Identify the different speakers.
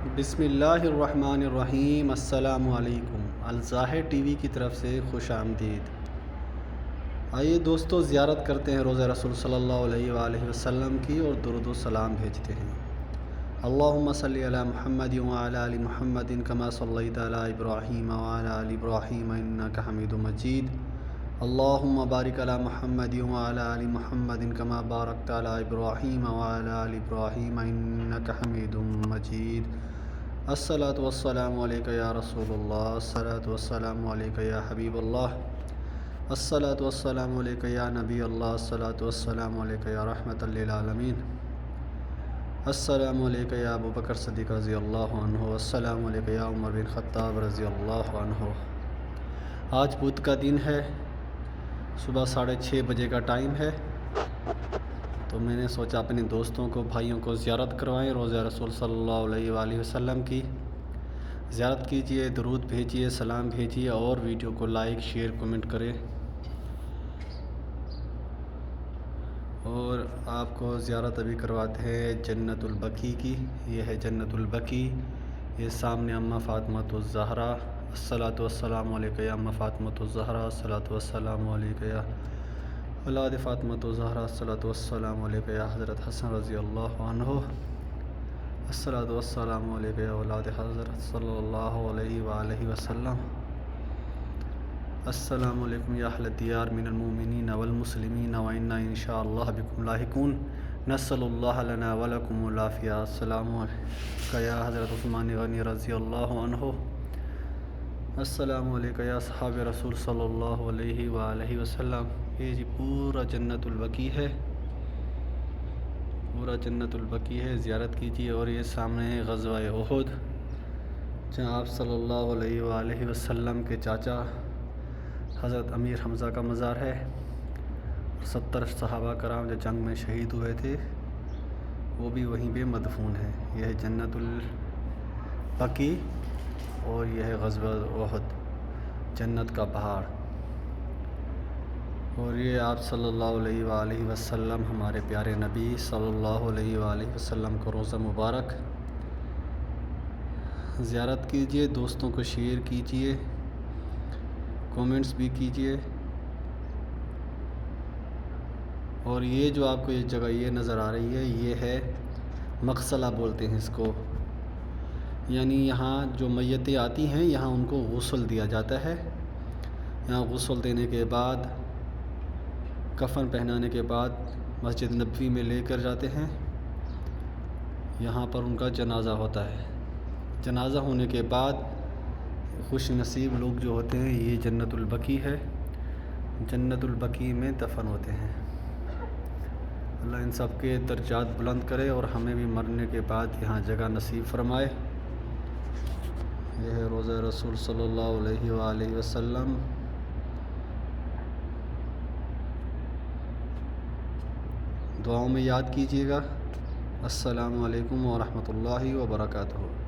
Speaker 1: بسم اللہ الرحمن الرحیم۔ السلام علیکم۔ الظاہر ٹی وی کی طرف سے خوش آمدید۔ آئیے دوستو، زیارت کرتے ہیں روضہ رسول صلی اللہ علیہ وآلہ وسلم کی اور درود و سلام بھیجتے ہیں۔ اللہم صلی علی محمد وعلی آل محمد کما صلیت علی ابراہیم وعلی آل ابراہیم انک حمید مجید۔ اللہم بارک علی محمد وعلی آل محمد کما بارکت علی ابراہیم وعلی آل ابراہیم انک حمید مجید۔ الصلاۃ والسلام علیک یا رسول اللہ، الصلاۃ والسلام علیک یا حبیب اللہ، الصلاۃ والسلام علیک یا نبی اللہ، الصلاۃ والسلام علیک یا رحمۃ للعالمین۔ السلام علیک یا ابو بکر صدیق رضی اللہ عنہ، السلام علیک یا عمر بن خطاب رضی اللہ عنہ۔ آج بدھ کا دن ہے، صبح 6:30 بجے کا ٹائم ہے، تو میں نے سوچا اپنے دوستوں کو، بھائیوں کو زیارت کروائیں روضہ رسول صلی اللہ علیہ وآلہ وسلم کی۔ زیارت کیجئے، درود بھیجئے، سلام بھیجئے اور ویڈیو کو لائک شیئر کمنٹ کریں۔ اور آپ کو زیارت ابھی کرواتے ہیں جنت البقیع کی۔ یہ ہے جنت البقیع، یہ سامنے اماں فاطمۃ الزہرا۔ الصلاۃ والسلام علیک یا اماں فاطمۃ الزہرا، الصلاۃ والسلام علیک یا اولاد فاطمۃ الزہرا، الصلاۃ والسلام علیک یا حضرت حسن رضی اللہ عنہ، الصلاۃ والسلام علیک یا اولاد حضرت صلی اللہ علیہ وآلہ وسلم۔ السلام علیکم یا اہل الدیار من المؤمنین والمسلمین وإنا ان شاء اللہ بکم لاحقون، نسأل اللہ لنا ولکم العافیہ۔ السلام علیک یا حضرت عثمان غنی رضی اللہ عنہ، السلام علیکم یا صحاب رسول صلی اللہ علیہ وآلہ وسلم۔ یہ جی پورا جنت البقیع ہے، پورا جنت البقیع ہے، زیارت کیجیے۔ اور یہ سامنے ہے غزوہ احد، جہاں آپ صلی اللہ علیہ وآلہ وسلم کے چاچا حضرت امیر حمزہ کا مزار ہے۔ 70 صحابہ کرام جو جنگ میں شہید ہوئے تھے وہ بھی وہیں پہ مدفون ہیں۔ یہ ہے جنت البقیع اور یہ ہے غزوہ احد، جنت کا پہاڑ۔ اور یہ آپ صلی اللہ علیہ وآلہ وسلم، ہمارے پیارے نبی صلی اللہ علیہ وآلہ وسلم کو روضہ مبارک۔ زیارت کیجئے، دوستوں کو شیئر کیجئے، کومنٹس بھی کیجئے۔ اور یہ جو آپ کو یہ جگہ یہ نظر آ رہی ہے، یہ ہے مغسلہ بولتے ہیں اس کو، یعنی یہاں جو میتیں آتی ہیں یہاں ان کو غسل دیا جاتا ہے۔ یہاں غسل دینے کے بعد، کفن پہنانے کے بعد مسجد نبوی میں لے کر جاتے ہیں، یہاں پر ان کا جنازہ ہوتا ہے۔ جنازہ ہونے کے بعد خوش نصیب لوگ جو ہوتے ہیں، یہ جنت البقیع ہے، جنت البقیع میں دفن ہوتے ہیں۔ اللہ ان سب کے درجات بلند کرے اور ہمیں بھی مرنے کے بعد یہاں جگہ نصیب فرمائے۔ یہ ہے روضہ رسول صلی اللہ علیہ وآلہ وسلم۔ دعاؤں میں یاد کیجیے گا۔ السلام علیکم ورحمۃ اللہ وبرکاتہ۔